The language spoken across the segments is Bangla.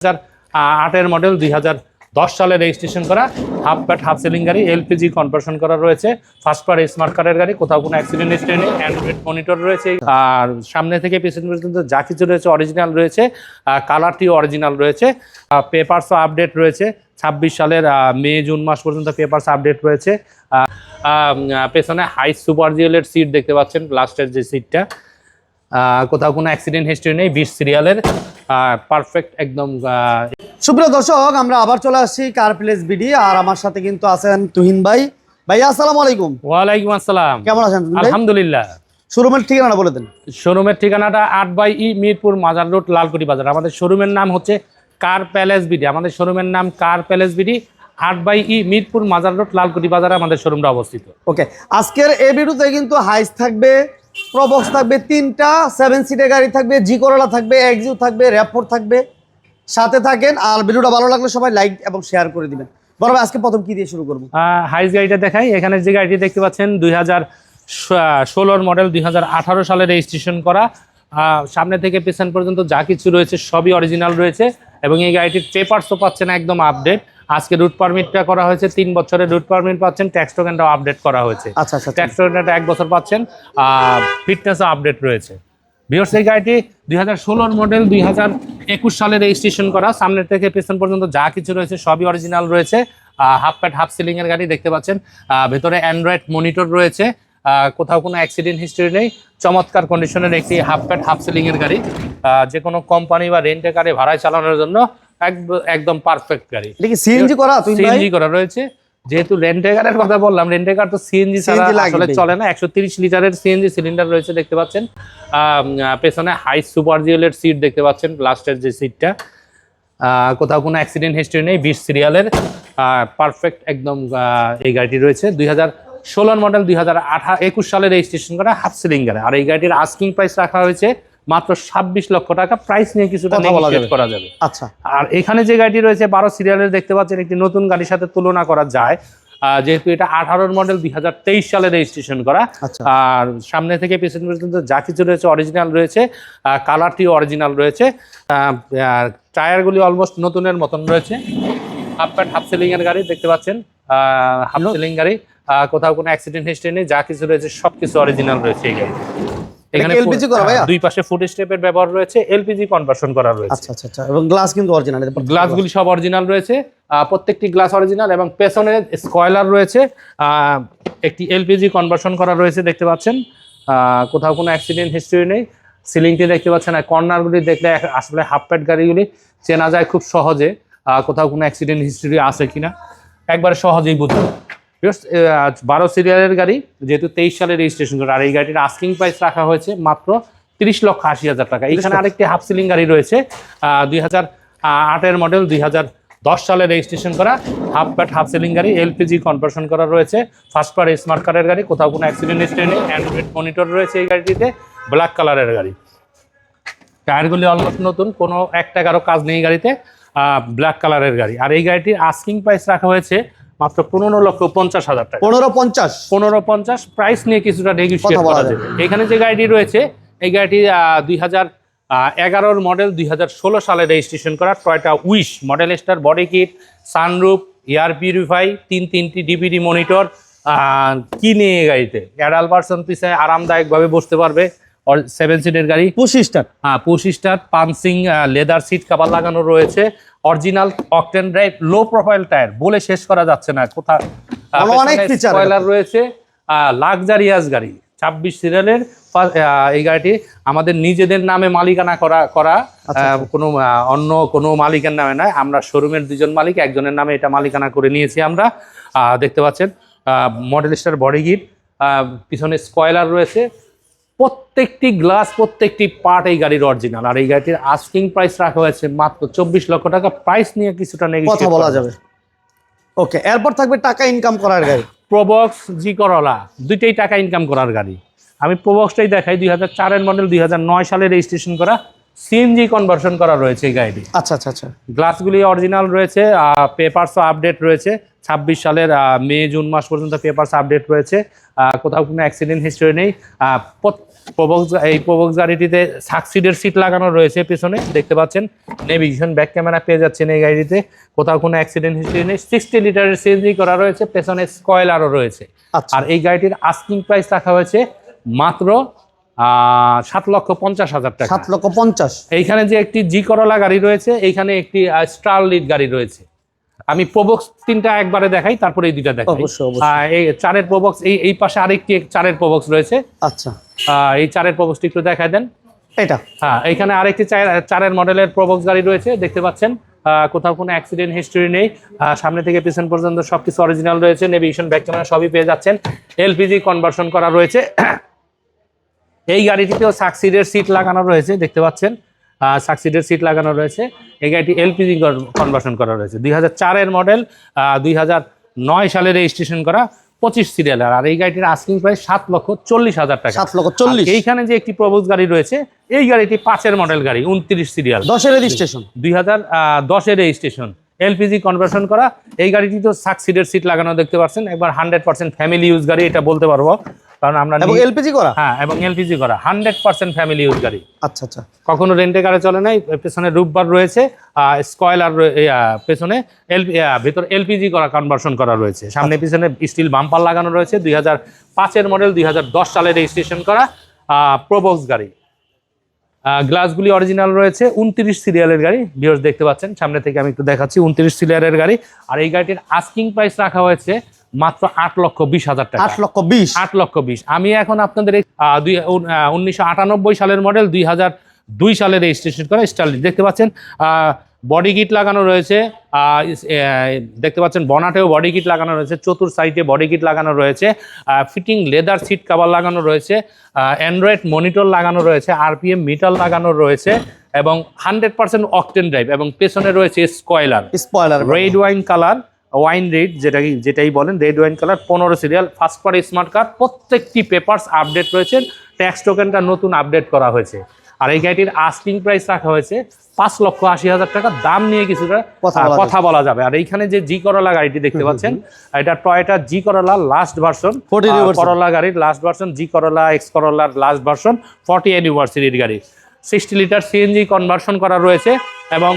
2008 মডেল 2010 সালে রেজিস্ট্রেশন করা হাফ প্যাট হাফ সিলিং গাড়ি, এলপিজি কনভার্সন করা রয়েছে, ফার্স্ট পার্ট স্মার্ট কার্ডের গাড়ি, কোথাও কোনো অ্যাক্সিডেন্ট হিস্ট্রি নেই, অ্যান্ড্রয়েড মনিটর রয়েছে, আর সামনে থেকে পেছন পর্যন্ত যা কিছু রয়েছে অরিজিনাল রয়েছে, কালারটিও অরিজিনাল রয়েছে, পেপারসও আপডেট রয়েছে। 26 সালের মে জুন মাস পর্যন্ত পেপারস আপডেট রয়েছে। পেছনে হাই সুপার জিএলের সিট দেখতে পাচ্ছেন, লাস্টের যে সিটটা, কোথাও কোনো অ্যাক্সিডেন্ট হিস্ট্রি নেই, 20 সিরিয়ালের, পারফেক্ট একদম। সুপ্রিয় দর্শক, আমরা আবার চলে আসছি কার প্লেস বিডি, আর আমার সাথে কিন্তু আছেন তুহিন ভাই। ভাইয়া আসসালামু আলাইকুম। ওয়ালাইকুম আসসালাম। কেমন আছেন? আলহামদুলিল্লাহ। শোরুমের ঠিকানাটা বলে দেন। শোরুমের ঠিকানাটা 8/E মিরপুর মাজার রোড, লালকুটি বাজার। আমাদের শোরুমের নাম হচ্ছে কার প্যালেস বিডি। আমাদের শোরুমের নাম কার প্যালেস বিডি, 8/E মিরপুর মাজার রোড, লালকুটি বাজারে আমাদের শোরুমটা অবস্থিত। ওকে, আজকের এই ভিডিওতে কিন্তু হাইস থাকবে, প্রবক্স থাকবে, 3টা 7 সিটের গাড়ি থাকবে, জি করোলা থাকবে, এক্সিউ থাকবে, র্যাপ4 থাকবে। সাথে থাকেন, আর ভিডিওটা ভালো লাগলে সবাই লাইক এবং শেয়ার করে দিবেন। বড় ভাই, আজকে প্রথম কি দিয়ে শুরু করব? হাইস গাড়িটা দেখাই। এখানে যে গাড়িটি দেখতে পাচ্ছেন 2016 মডেল, 2018 সালে রেজিস্ট্রেশন করা। সামনে থেকে পেছন পর্যন্ত যা কিছু রয়েছে সবই অরিজিনাল রয়েছে, এবং এই গাড়িটির পেপারসও পাচ্ছেন একদম আপডেট। আজকে রুট পারমিটটা করা হয়েছে, 3 বছরের রুট পারমিট পাচ্ছেন, ট্যাক্স টোকেনটাও আপডেট করা হয়েছে। আচ্ছা আচ্ছা, ট্যাক্স টোকেনটা 1 বছর পাচ্ছেন, ফিটনেসও আপডেট রয়েছে। ভিউয়ার্স, এই গাড়িটি 2016 মডেল, 2021 সালে রেজিস্ট্রেশন করা। সামনের থেকে পেছন পর্যন্ত যা কিছু রয়েছে সবই অরিজিনাল রয়েছে। হাফ প্যাট হাফ সিলিং এর গাড়ি দেখতে পাচ্ছেন। ভেতরে অ্যান্ড্রয়েড মনিটর রয়েছে, কোথাও কোনো অ্যাক্সিডেন্ট হিস্ট্রি নেই। চমৎকার কন্ডিশনের একটি হাফ প্যাট হাফ সিলিং এর গাড়ি, যে কোনো কোম্পানি বা রেন্টে গাড়ি ভাড়ায় চালানোর জন্য একদম পারফেক্ট গাড়ি। সিএনজি করা? সিএনজি করা রয়েছে। যেহেতু রেন্টে গাড়ির কথা বললাম, রেন্টে গাড়ি তো সিএনজি ছাড়া আসলে চলে না। 130 লিটারের সিএনজি সিলিন্ডার রয়েছে দেখতে পাচ্ছেন। পেছনে হাই সুপার জিএলের সিট দেখতে পাচ্ছেন, লাস্টের যে সিটটা, কোথাও কোনো অ্যাক্সিডেন্ট হিস্ট্রি নেই, 20 সিরিয়ালের, পারফেক্ট একদম এই গাড়িটি রয়েছে। 2016 মডেল, 2021 সালে রেজিস্ট্রেশন করা হাফ সিলিং গাড়ি। আর এই গাড়িটির আস্কিং প্রাইস রাখা হয়েছে মাত্র 26 লক্ষ টাকা। প্রাইস নিয়ে কিছুটা নেগোশিয়েট করা যাবে। আচ্ছা, আর এখানে যে গাড়িটি রয়েছে 12 সিরিয়ালের দেখতে পাচ্ছেন, একটি নতুন গাড়ির সাথে তুলনা করা যায়, যেহেতু এটা 18 মডেল, 2023 সালে রেজিস্ট্রেশন করা। আর সামনে থেকে পেছন পর্যন্ত যা কিছু রয়েছে অরিজিনাল রয়েছে, কালারটিও অরিজিনাল রয়েছে, টায়ারগুলি অলমোস্ট নতুনের মতন রয়েছে। হাফ প্যাট হাফ সিলিং এর গাড়ি দেখতে পাচ্ছেন, হাফ সিলিং গাড়ি, কোথাও কোনো অ্যাক্সিডেন্ট হিস্ট্রি নেই, যা কিছু রয়েছে সবকিছু অরিজিনাল রয়েছে এই গাড়ি। এখানে এলপিজি করা ভাইয়া? দুই পাশে ফুট স্টেপের ব্যবহার রয়েছে, এলপিজি কনভার্সন করা রয়েছে। আচ্ছা আচ্ছা আচ্ছা, এবং গ্লাস কিন্তু অরিজিনাল, গ্লাসগুলি সব অরিজিনাল রয়েছে, প্রত্যেকটি গ্লাস অরিজিনাল, এবং পেছনে স্পয়লার রয়েছে, একটি এলপিজি কনভার্সন করা রয়েছে দেখতে পাচ্ছেন। কোথাও কোনো অ্যাক্সিডেন্ট হিস্ট্রি নেই। সিলিংটি দেখতে পাচ্ছেন, আর কর্নারগুলি দেখলে আসলে হাফ প্যাট গাড়িগুলি চেনা যায় খুব সহজে, কোথাও কোনো অ্যাক্সিডেন্ট হিস্ট্রি আছে কিনা একবারে সহজেই বুঝতে। 12 সিরিয়ালের গাড়ি, যেহেতু 23 সালে রেজিস্ট্রেশন করা। আর এই গাড়িটির আস্কিং প্রাইস রাখা হয়েছে মাত্র 30,80,000 টাকা। এখানে আরেকটি হাফ সিলিং গাড়ি রয়েছে, 2008 মডেল, 2010 সালে রেজিস্ট্রেশন করা হাফ প্যাট হাফ সিলিং গাড়ি, এলপিজি কনভার্সন করা রয়েছে, ফার্স্ট পার্ট স্মার্ট কার্ডের গাড়ি, কোথাও কোনো অ্যাক্সিডেন্ট হিস্ট্রি নেই, অ্যান্ড্রয়েড মনিটর রয়েছে এই গাড়িটিতে, ব্ল্যাক কালারের গাড়ি। টায়ারগুলি অলমোস্ট নতুন, কোনো 1 টাকারও কাজ নেই গাড়িতে, ব্ল্যাক কালারের গাড়ি। আর এই গাড়িটির আস্কিং প্রাইস রাখা হয়েছে মাত্র 15,50,000 টাকা। 15,50 প্রাইস নিয়ে কিছুটা নেগোশিয়েট করা যাবে। এখানে যে গাড়িটি রয়েছে, এই গাড়িটি 2011 মডেল, 2016 সালে রেজিস্ট্রেশন করা Toyota wish model star, body kit, sunroof, air purify, 3টি ডিভিডি মনিটর। কি নিয়ে এই গাড়িতে অ্যাডাল পারসন পিছনে আরামদায়কভাবে বসতে পারবে। 7 সিটের গাড়ি, push start, punching leather seat cover লাগানো রয়েছে, original octane drive, low profile tyre, বলে শেষ করা যাচ্ছে না। কোথাও অনেক ফিচার স্পয়লার রয়েছে, লাক্সারিয়াস গাড়ি, 26 সিরিয়ালের। এই গাড়িটি আমাদের নিজেদের নামে মালিকানা করা, কোনো অন্য কোনো মালিকের নামে নয়। আমরা শোরুমের 2জন মালিক, একজনের নামে এটা মালিকানা করে নিয়েছি আমরা। দেখতে পাচ্ছেন মডেল স্টার বডি কিট, পিছনে স্পয়লার রয়েছে, প্রত্যেকটি গ্লাস, প্রত্যেকটি পার্ট এই গাড়ির অরিজিনাল। আর এই গাড়িটির আস্কিং প্রাইস রাখা হয়েছে মাত্র 24 লক্ষ টাকা। প্রাইস নিয়ে কিছুটা নেগোশিয়েট বলা যাবে। ওকে, এরপর থাকবে টাকা ইনকাম করার গাড়ি, প্রবক্স, জি করোলা, দুইটাই টাকা ইনকাম করার গাড়ি। আমি প্রবক্সটাই দেখাই। 2004 মডেল, 2009 সালে রেজিস্ট্রেশন করা, সিএনজি কনভার্সন করা রয়েছে এই গাড়িটি। আচ্ছা আচ্ছা আচ্ছা, গ্লাসগুলি অরিজিনাল রয়েছে, পেপারসও আপডেট রয়েছে। 26 সালের মে জুন মাস পর্যন্ত পেপারস আপডেট রয়েছে, কোথাও কোনো অ্যাক্সিডেন্ট হিস্ট্রি নেই। এই প্রবক্স গাড়িটিতে সাকসিডের সিট লাগানো রয়েছে পেছনে দেখতে পাচ্ছেন। নেভিগেশন ব্যাক ক্যামেরা পেয়ে যাচ্ছেন এই গাড়িতে, কোথাও কোনো অ্যাক্সিডেন্ট হিস্ট্রি নেই। 60 লিটারের সিএনজি করা রয়েছে, পেছনে স্কয়েলারও রয়েছে। আচ্ছা। আর এই গাড়িটির আস্কিং প্রাইস রাখা হয়েছে মাত্র 7,50,000 টাকা। 7,50,000। এইখানে যে একটি জি করলা গাড়ি রয়েছে, এইখানে একটি স্টারলিট গাড়ি রয়েছে। আমি প্রবক্স 3টা একবারে দেখাই, তারপরে এই 2টা দেখাই। অবশ্যই। এই 4-এর প্রবক্স, এই পাশে আরেকটি 4-এর প্রবক্স রয়েছে। আচ্ছা, এই 4-এর প্রবক্সটি একটু দেখায় দেন। এটা হ্যাঁ, এখানে আরেকটি 4-এর মডেলের প্রবক্স গাড়ি রয়েছে দেখতে পাচ্ছেন। কোথাও কোনো অ্যাক্সিডেন্ট হিস্ট্রি নেই, সামনে থেকে পিছন পর্যন্ত সবকিছু অরিজিনাল রয়েছে। নেভিগেশন ব্যাক ক্যামেরা সবই পেয়ে যাচ্ছেন। এলপিজি কনভার্সন করা রয়েছে। এই গাড়িটিতেও সাকসিডের সিট লাগানো রয়েছে দেখতে পাচ্ছেন, সাকসিডের সিট লাগানো রয়েছে। এই গাড়িটি এলপিজি কনভার্সন করা রয়েছে। 2004-এর মডেল, 2009 সালে রেজিস্ট্রেশন করা, 25 সিরিয়ালের। আর এই গাড়িটির আস্কিং প্রাইস 7,40,000 টাকা। 7,40,000। এইখানে যে একটি প্রবক্স গাড়ি রয়েছে, এই গাড়িটি 5-এর মডেল গাড়ি, 29 সিরিয়াল, 10-এর রেজিস্ট্রেশন, 2010-এর রেজিস্ট্রেশন, এলপিজি কনভার্সন করা। এই গাড়িটি তো সাকসিডের সিট লাগানো দেখতে পাচ্ছেন। একবার 100% ফ্যামিলি ইউজ গাড়ি, এটা বলতে পারবো, কারণ আমরা এবং এলপিজি করা। হ্যাঁ, এবং এলপিজি করা, 100% ফ্যামিলি ইউজ গাড়ি। আচ্ছা আচ্ছা। কখনো রেন্টে কারে চলে নাই। পেছনে রুফবার রয়েছে, স্কয়লার পেছনে ভেতর এলপিজি করা কনভার্সন করা রয়েছে। সামনে পিছনে স্টিল বাম্পার লাগানো রয়েছে। 2005-এর মডেল, 2010 সালে রেজিস্ট্রেশন করা প্রবক্স গাড়ি। গ্লাসগুলি অরিজিনাল রয়েছে। 29 সিরিয়ালের গাড়ি, ভিউয়ার্স দেখতে পাচ্ছেন। সামনে থেকে আমি একটু দেখাচ্ছি, 29 সিরিয়ালের গাড়ি। আর এই গাড়িটির আস্কিং প্রাইস রাখা হয়েছে মাত্র 8,20,000 টাকা। 8,20,000। 8,20,000। আমি এখন আপনাদের 1998 সালের মডেল, 2002 সালে রেজিস্ট্রেশন করা স্টারলিট দেখতে পাচ্ছেন। বডি কিট লাগানো রয়েছে, দেখতে পাচ্ছেন বনাটেও বডি কিট লাগানো রয়েছে, চতুর সাইডে বডি কিট লাগানো রয়েছে, ফিটিং লেদার সিট কভার লাগানো রয়েছে, অ্যান্ড্রয়েড মনিটর লাগানো রয়েছে, আরপিএম মিটার লাগানো রয়েছে, এবং 100% অকটেন ড্রাইভ, এবং পেছনে রয়েছে spoiler red wine colour, wine red যেটাই বলেন, red wine colour, 15 serial, first party smart card. প্রত্যেকটি পেপারস আপডেট রয়েছে, ট্যাক্স টোকেনটা নতুন আপডেট করা হয়েছে। আর এই গাড়িটির আস্কিং প্রাইস রাখা হয়েছে 5,80,000 টাকা। দাম নিয়ে কিছুটা কথা বলা যাবে। আর এইখানে যে জি করলা গাড়িটি দেখতে পাচ্ছেন, এটা টয়োটা জি করলা লাস্ট ভার্সন, করলা গাড়ির লাস্ট ভার্সন, জি করলা এক্স করলার লাস্ট ভার্সন, 40 অ্যানিভার্সারির গাড়ি। 60 লিটার সিএনজি কনভার্সন করা রয়েছে, এবং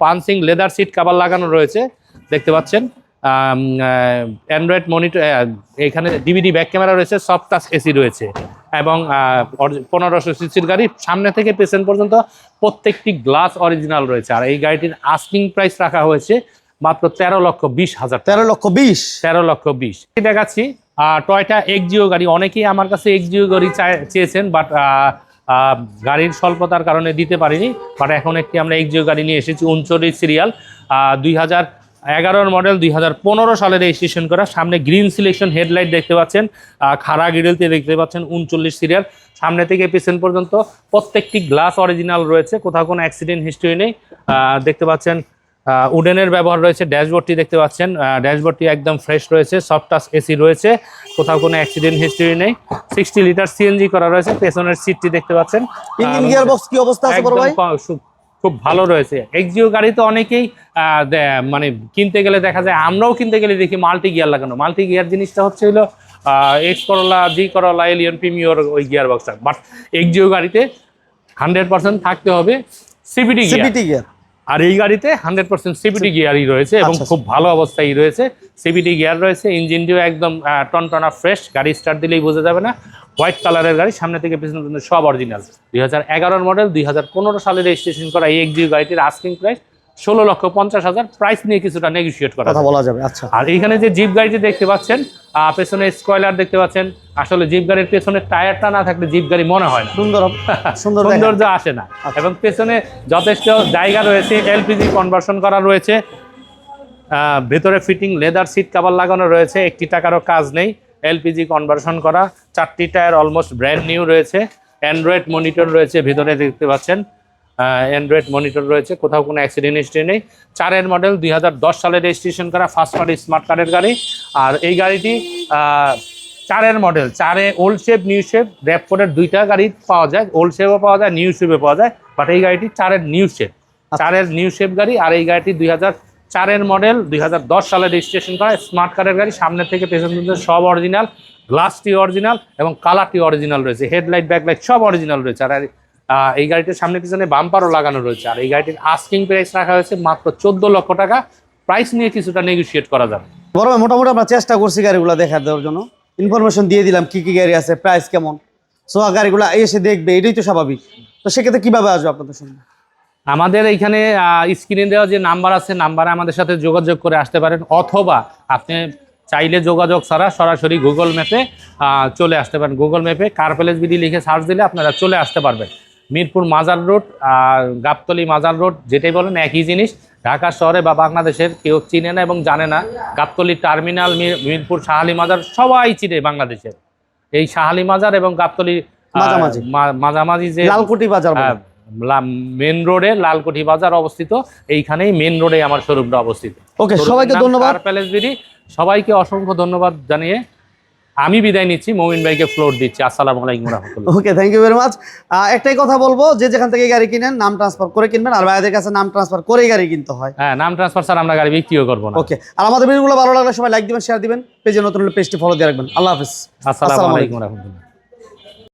পাঞ্চিং লেদার সিট কভার লাগানো রয়েছে দেখতে পাচ্ছেন। অ্যান্ড্রয়েড মনিটর, এখানে ডিভিডি ব্যাক ক্যামেরা রয়েছে, সফট টাচ এসি রয়েছে, এবং 1500 সিসির গাড়ি। সামনে থেকে পেছন পর্যন্ত প্রত্যেকটি গ্লাস অরিজিনাল রয়েছে। আর এই গাড়িটির আস্কিং প্রাইস রাখা হয়েছে মাত্র 13,20,000। 13,20,000 দেখাচ্ছি টয়োটা এক্সজিও গাড়ি। অনেকেই আমার কাছে এক্সজিও গাড়ি চেয়েছেন, বাট গাড়ির স্বল্পতার কারণে দিতে পারিনি। বাট এখন একটি আমরা এক্সজিও গাড়ি নিয়ে এসেছি, 39 সিরিয়াল, 2011 মডেল, 2015 সালে রেজিস্ট্রেশন করা। সামনে গ্রিন সিলেকশন হেডলাইট দেখতে পাচ্ছেন, খাড়া গ্রিলতে দেখতে পাচ্ছেন, 39 সিরিয়াল। সামনে থেকে পেছন পর্যন্ত প্রত্যেকটি গ্লাস অরিজিনাল রয়েছে, কোথাও কোনো অ্যাক্সিডেন্ট হিস্ট্রি নেই। দেখতে পাচ্ছেন উডেনের ব্যবহার রয়েছে। ড্যাশবোর্ডটি দেখতে পাচ্ছেন, ড্যাশবোর্ডটি একদম ফ্রেশ রয়েছে, সফট টাচ এসি রয়েছে, কোথাও কোনো অ্যাক্সিডেন্ট হিস্ট্রি নেই। 60 লিটার সিএনজি করা রয়েছে। পেছনের সিটটি দেখতে পাচ্ছেন, ইঞ্জিন গিয়ারবক্স কি অবস্থা আছে বড় ভাই? খুব ভালো রয়েছে। এক্সজিও গাড়ি তো অনেকেই মানে কিনতে গেলে দেখা যায়, আমরাও কিনতে গেলে দেখি মাল্টি গিয়ার লাগানো। মাল্টি গিয়ার জিনিসটা হচ্ছে হলো এক্স করলা, জি করলা, এলিয়ন, প্রিমিয়র ওই গিয়ার বক্সটা। বাট এক্সজিও গাড়িতে 100% থাকতে হবে সিবিটি গিয়ার। আর এই গাড়িতে 100% সিবিটি গিয়ারই রয়েছে, এবং খুব ভালো অবস্থায় রয়েছে। সিবিটি গিয়ার রয়েছে, ইঞ্জিনটিও একদম টনটনা ফ্রেশ। গাড়ি স্টার্ট দিলেই বোঝা যাবে না। হোয়াইট কালারের গাড়ি, সামনে থেকে পিছনে পর্যন্ত সব অরিজিনাল। 2011 মডেল, 2015 সালে রেজিস্ট্রেশন করা এই এক্সজিও গাড়িটির আস্কিং প্রাইস 16,50,000। প্রাইস নিয়ে কিছুটা নেগোশিয়েট করা বলা যাবে। আচ্ছা। আর এইখানে যে জিপ গাড়িটি দেখতে পাচ্ছেন, পেছনে স্কয়লার দেখতে পাচ্ছেন। আসলে জিপ গাড়ির পেছনে টায়ারটা না থাকলে জিপ গাড়ি মনে হয় না, সৌন্দর্য আসে না। এবং পেছনে যথেষ্ট জায়গা রয়েছে, এলপিজি কনভার্সন করা রয়েছে, ভেতরে ফিটিং লেদার সিট কভার লাগানো রয়েছে, একটি টাকারও কাজ নেই। এলপিজি কনভার্সন করা, 4টি টায়ার অলমোস্ট ব্র্যান্ড নিউ রয়েছে। অ্যান্ড্রয়েড মনিটর রয়েছে, ভেতরে দেখতে পাচ্ছেন অ্যান্ড্রয়েড মনিটর রয়েছে, কোথাও কোনো অ্যাক্সিডেন্ট হিস্ট্রি নেই। 4-এর মডেল, 2010 সালে রেজিস্ট্রেশন করা, ফার্স্ট পার্টি স্মার্ট কার্ডের গাড়ি। আর এই গাড়িটি 4-এর মডেল, 4-এ ওল্ড শেপ নিউ শেপ, র্যাপকোডের 2টা গাড়ি পাওয়া যায়, ওল্ড শেপও পাওয়া যায়, নিউ শেপে পাওয়া যায়। বাট এই গাড়িটি 4-এর নিউ শেপ, 4-এর নিউ শেপ গাড়ি। আর এই গাড়িটি 2004-এর মডেল, 2010 সালে রেজিস্ট্রেশন করা স্মার্ট কার্ডের গাড়ি। সামনে থেকে পেছন পর্যন্ত সব অরিজিনাল, গ্লাসটি অরিজিনাল এবং কালারটি অরিজিনাল রয়েছে, হেডলাইট ব্যাকলাইট সব অরিজিনাল রয়েছে। আর এই গাড়িটির সামনে পিছনে বাম্পারও লাগানো রয়েছে। আর এই গাড়িটির আস্কিং প্রাইস রাখা হয়েছে মাত্র 14 লক্ষ টাকা। প্রাইস নিয়ে কিছুটা নেগোশিয়েট করা যাবে। বড় ভাই মোটামুটি আমরা চেষ্টা করছি গাড়িগুলো দেখা দেওয়ার জন্য, ইনফরমেশন দিয়ে দিলাম কি কি গাড়ি আছে, প্রাইস কেমন। সো গাড়িগুলো এসে দেখবে, এটাই তো স্বাভাবিক। তো সেক্ষেত্রে কিভাবে আসবে আপনাদের সঙ্গে? আমাদের এইখানে স্ক্রিনে দেওয়া যে নাম্বার আছে, নাম্বারে আমাদের সাথে যোগাযোগ করে আসতে পারেন, অথবা আপনি চাইলে যোগাযোগ ছাড়া সরাসরি গুগল ম্যাপে চলে আসতে পারেন। গুগল ম্যাপে কার প্যালেস বিডি লিখে সার্চ দিলে আপনারা চলে আসতে পারবেন। মিরপুর মাজার রোড, গাবতলী মাজার রোড, যেটাই বলেন একই জিনিস। ঢাকা শহরে বা বাংলাদেশের কেউ চিনে না এবং জানে না। গাবতলী টার্মিনাল, মিরপুর শাহালি মাজার সবাই চিনে বাংলাদেশের। এই শাহালি মাজার এবং গাবতলী মাঝামাঝি যে লালকুটি বাজার, মেন রোডে লালকুঠি বাজার অবস্থিত, এইখানেই মেন রোডে আমার শোরুমটা অবস্থিত। ওকে, সবাইকে ধন্যবাদ। প্যালেস বিডি, সবাইকে অসংখ্য ধন্যবাদ জানিয়ে আমি বিদায় নিচ্ছি, মমিন ভাইকে ফ্লোর দিচ্ছি। আসসালামু আলাইকুম রাহমাতুল্লাহ। ওকে, থ্যাংক ইউ ভেরি মাচ। একটাই কথা বলবো, যে যেখান থেকে গাড়ি কিনেন নাম ট্রান্সফার করে কিনবেন, আর ভাইদের কাছে নাম ট্রান্সফার করেই গাড়ি কিনতে হয়। হ্যাঁ, নাম ট্রান্সফার স্যার আমরা গাড়ি বিক্রিও করবো না। ওকে, আর আমাদের ভিডিওগুলো ভালো লাগলে সবাই লাইক দিবেন, শেয়ার দিবেন, পেজে নতুন হলে পেজটি ফলো দিয়ে রাখবেন। আল্লাহ হাফেজ। আসসালামু আলাইকুম রাহমাতুল্লাহ।